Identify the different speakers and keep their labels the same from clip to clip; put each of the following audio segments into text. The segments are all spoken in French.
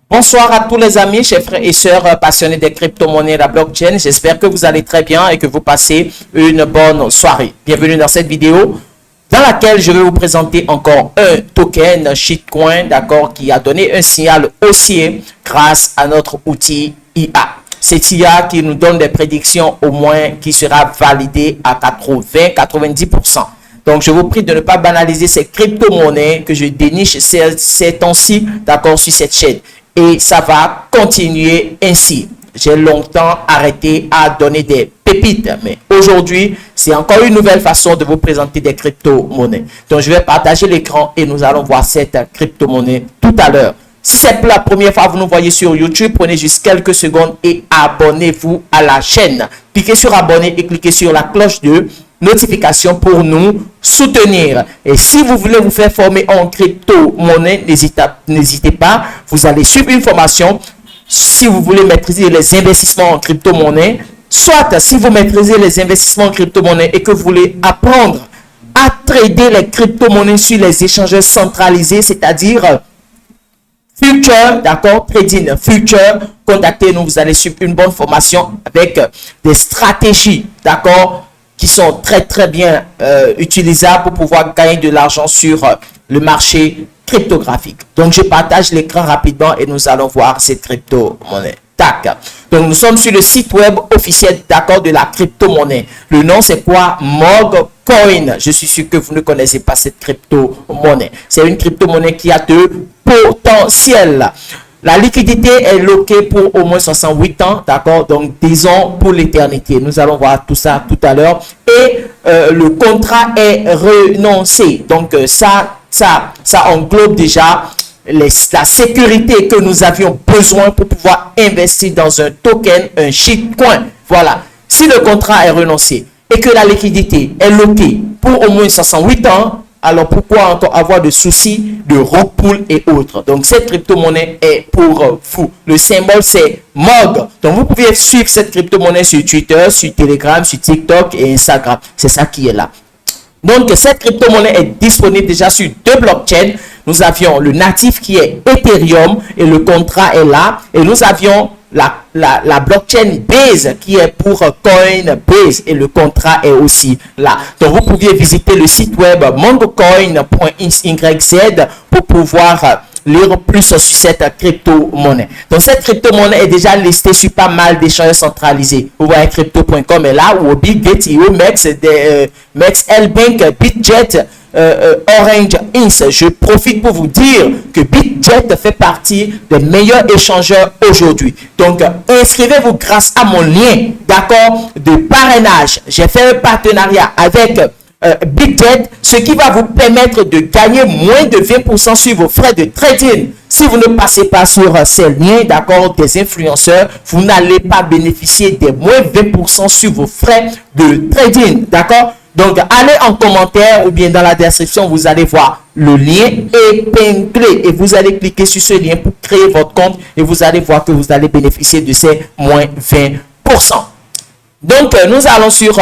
Speaker 1: Bonsoir à tous les amis, chers frères et sœurs passionnés des crypto-monnaies et la blockchain. J'espère que vous allez très bien et que vous passez une bonne soirée. Bienvenue dans cette vidéo dans laquelle je vais vous présenter encore un token shitcoin, d'accord, qui a donné un signal haussier grâce à notre outil IA. C'est IA qui nous donne des prédictions au moins qui sera validée à 80-90%. Donc, je vous prie de ne pas banaliser ces crypto-monnaies que je déniche ces temps-ci, d'accord, sur cette chaîne. Et ça va continuer ainsi. J'ai longtemps arrêté à donner des pépites, mais aujourd'hui, c'est encore une nouvelle façon de vous présenter des crypto-monnaies. Donc, je vais partager l'écran et nous allons voir cette crypto-monnaie tout à l'heure. Si c'est pour la première fois que vous nous voyez sur YouTube, prenez juste quelques secondes et abonnez-vous à la chaîne. Cliquez sur abonner et cliquez sur la cloche de notification pour nous soutenir. Et si vous voulez vous faire former en crypto-monnaie, n'hésitez pas. Vous allez suivre une formation. Si vous voulez maîtriser les investissements en crypto-monnaie, soit si vous maîtrisez les investissements en crypto-monnaie et que vous voulez apprendre à trader les crypto-monnaies sur les échangeurs centralisés, c'est-à-dire Future, d'accord, trading future, contactez-nous, vous allez suivre une bonne formation avec des stratégies, d'accord, qui sont très bien utilisables pour pouvoir gagner de l'argent sur le marché cryptographique. Donc, je partage l'écran rapidement et nous allons voir cette crypto-monnaie. Tac. Donc, nous sommes sur le site web officiel, d'accord, de la crypto-monnaie. Le nom, c'est quoi? Mogcoin. Je suis sûr que vous ne connaissez pas cette crypto-monnaie. C'est une crypto-monnaie qui a de potentiel. La liquidité est loquée pour au moins 68 ans, d'accord? Donc, disons pour l'éternité. Nous allons voir tout ça tout à l'heure. Et le contrat est renoncé. Donc, ça englobe déjà la sécurité que nous avions besoin pour pouvoir investir dans un token, un shitcoin. Voilà. Si le contrat est renoncé et que la liquidité est loquée pour au moins 68 ans, alors pourquoi encore avoir de soucis de rug pull et autres? Donc, cette crypto-monnaie est pour vous. Le symbole, c'est MOG. Donc, vous pouvez suivre cette crypto-monnaie sur Twitter, sur Telegram, sur TikTok et Instagram. C'est ça qui est là. Donc, cette crypto-monnaie est disponible déjà sur deux blockchains. Nous avions le natif qui est Ethereum et le contrat est là. Et nous avions la blockchain Base qui est pour Coinbase et le contrat est aussi là. Donc, vous pouvez visiter le site web mongocoin.yz pour pouvoir lire plus sur cette crypto-monnaie. Donc, cette crypto-monnaie est déjà listée sur pas mal d'échanges centralisés. Vous voyez, crypto.com est là, ou Gate.io, Mex, L-Bank, BitJet, Orange Inc. Je profite pour vous dire que BitJet fait partie des meilleurs échangeurs aujourd'hui. Donc, inscrivez-vous grâce à mon lien, d'accord, de parrainage. J'ai fait un partenariat avec BitJet, ce qui va vous permettre de gagner moins de 20% sur vos frais de trading. Si vous ne passez pas sur ces liens, d'accord, des influenceurs, vous n'allez pas bénéficier des moins 20% sur vos frais de trading, d'accord? Donc, allez en commentaire ou bien dans la description, vous allez voir le lien épinglé et vous allez cliquer sur ce lien pour créer votre compte et vous allez voir que vous allez bénéficier de ces moins 20%. Donc, nous allons sur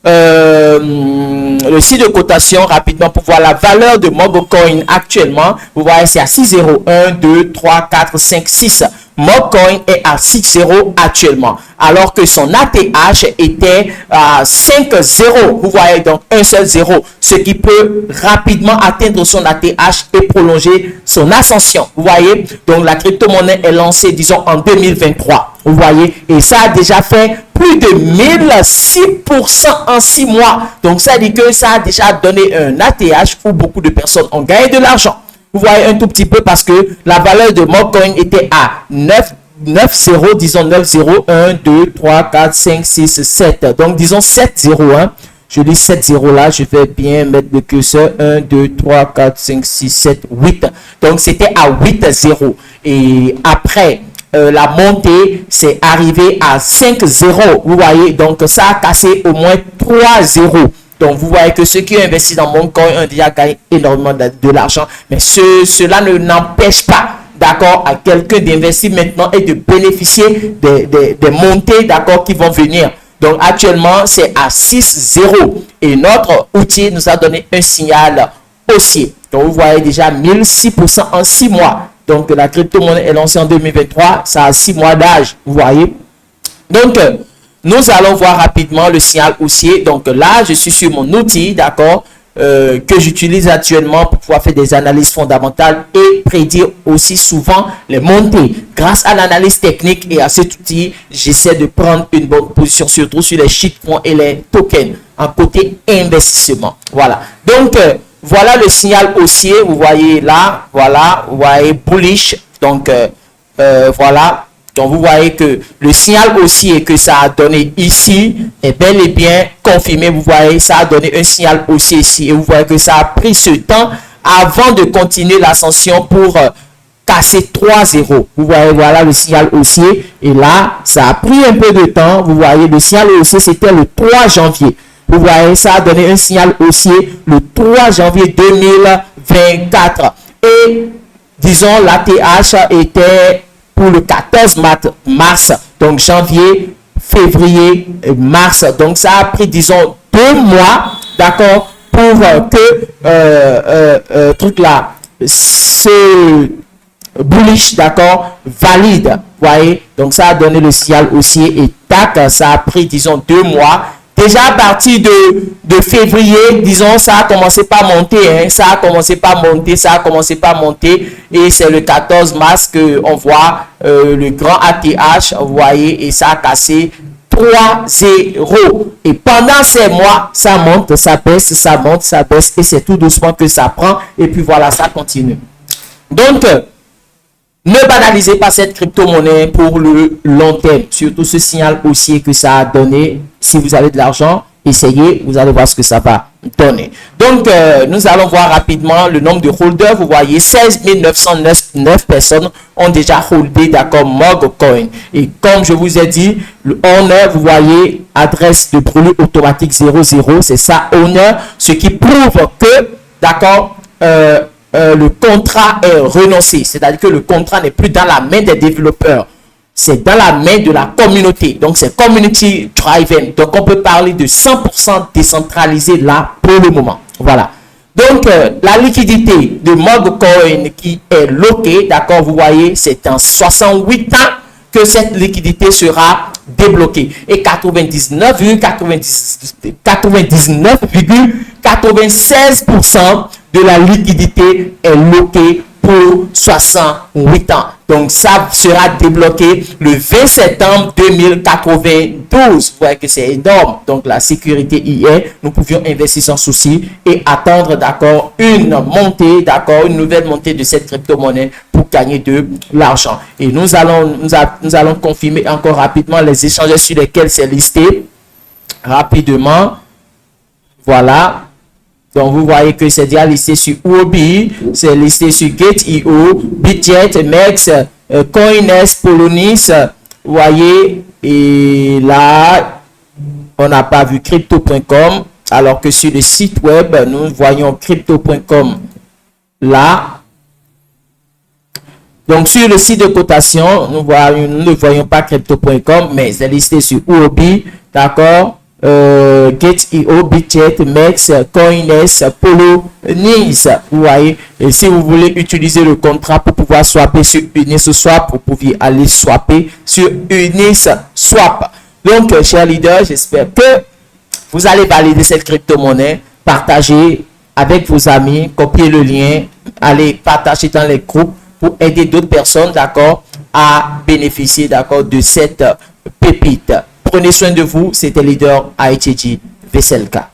Speaker 1: le site de cotation rapidement pour voir la valeur de Mogcoin actuellement. Vous voyez, c'est à 6,0. 1, 2, 3, 4, 5, 6. Mogcoin est à 6,0 actuellement, alors que son ATH était à 5,0. Vous voyez, donc un seul 0, ce qui peut rapidement atteindre son ATH et prolonger son ascension. Vous voyez, donc la crypto-monnaie est lancée, disons, en 2023. Vous voyez, et ça a déjà fait plus de 1006% en 6 mois. Donc, ça dit que ça a déjà donné un ATH où beaucoup de personnes ont gagné de l'argent. Vous voyez un tout petit peu parce que la valeur de Mogcoin était à 9,0, disons 9,0, 1, 2, 3, 4, 5, 6, 7. Donc, disons 7,0, hein. Je lis 7,0 là, je vais bien mettre le curseur. 1, 2, 3, 4, 5, 6, 7, 8. Donc, c'était à 8,0. Et après la montée, c'est arrivé à 5,0. Vous voyez, donc ça a cassé au moins 3,0. Donc, vous voyez que ceux qui ont investi dans Mogcoin ont déjà gagné énormément de l'argent. Mais cela ne n'empêche pas, d'accord, à quelqu'un d'investir maintenant et de bénéficier des montées, d'accord, qui vont venir. Donc, actuellement, c'est à 6,0. Et notre outil nous a donné un signal haussier. Donc, vous voyez déjà 1006% en 6 mois. Donc, la crypto-monnaie est lancée en 2023. Ça a 6 mois d'âge, vous voyez. Donc, nous allons voir rapidement le signal haussier. Donc là, je suis sur mon outil, d'accord, que j'utilise actuellement pour pouvoir faire des analyses fondamentales et prédire aussi souvent les montées. Grâce à l'analyse technique et à cet outil, j'essaie de prendre une bonne position, surtout sur les shitcoins et les tokens, en côté investissement. Voilà. Donc, voilà le signal haussier. Vous voyez là, voilà, vous voyez bullish. Donc, voilà. Donc, vous voyez que le signal haussier que ça a donné ici est bel et bien confirmé. Vous voyez, ça a donné un signal haussier ici. Et vous voyez que ça a pris ce temps avant de continuer l'ascension pour casser 3-0. Vous voyez, voilà le signal haussier. Et là, ça a pris un peu de temps. Vous voyez, le signal haussier, c'était le 3 janvier. Vous voyez, ça a donné un signal haussier le 3 janvier 2024. Et, disons, l'ATH était pour le 14 mars, donc janvier, février, mars. Donc, ça a pris, disons, 2 mois, d'accord, pour que truc là, ce bullish, d'accord, valide. Vous voyez, donc ça a donné le signal haussier et tac, ça a pris, disons, 2 mois. Déjà à partir de février, disons, ça a commencé par monter, hein, ça a commencé par monter, et c'est le 14 mars qu'on voit le grand ATH, vous voyez, et ça a cassé 3-0. Et pendant ces mois, ça monte, ça baisse, ça monte, ça baisse, et c'est tout doucement que ça prend, et puis voilà, ça continue. Donc, ne banalisez pas cette crypto-monnaie pour le long terme, surtout ce signal haussier que ça a donné. Si vous avez de l'argent, essayez, vous allez voir ce que ça va donner. Donc, nous allons voir rapidement le nombre de holders. Vous voyez, 16 909 personnes ont déjà holdé, d'accord, MogCoin. Et comme je vous ai dit, le owner, vous voyez, adresse de brûlure automatique 00, c'est ça, owner, ce qui prouve que, d'accord, le contrat est renoncé, c'est-à-dire que le contrat n'est plus dans la main des développeurs, c'est dans la main de la communauté. Donc, c'est community driven. Donc, on peut parler de 100% décentralisé là pour le moment. Voilà. Donc, la liquidité de MogCoin qui est loquée, d'accord, vous voyez, c'est en 68 ans que cette liquidité sera débloquée. Et 99,96% de la liquidité est loquée pour 68 ans. Donc, ça sera débloqué le 20 septembre 2092. Vous voyez que c'est énorme. Donc, la sécurité y est. Nous pouvions investir sans souci et attendre, d'accord, une montée, d'accord, une nouvelle montée de cette crypto-monnaie pour gagner de l'argent. Et nous allons confirmer encore rapidement les échanges sur lesquels c'est listé. Rapidement. Voilà. Donc, vous voyez que c'est déjà listé sur Huobi, c'est listé sur Gate.io, Bitget, Mex, Coindesk, Polonis. Vous voyez, et là, on n'a pas vu Crypto.com, alors que sur le site web, nous voyons Crypto.com là. Donc, sur le site de cotation, nous ne voyons pas Crypto.com, mais c'est listé sur Huobi, d'accord? Gate.io, Bitget, Mex, Coindesk, Polonis. Vous voyez, et si vous voulez utiliser le contrat pour pouvoir swapper sur Uniswap, vous pouvez aller swapper sur Uniswap. Donc, chers leaders, j'espère que vous allez valider cette crypto-monnaie, partager avec vos amis, copier le lien, allez partager dans les groupes pour aider d'autres personnes, d'accord, à bénéficier, d'accord, de cette pépite. Prenez soin de vous, c'était leader ITG Veselka.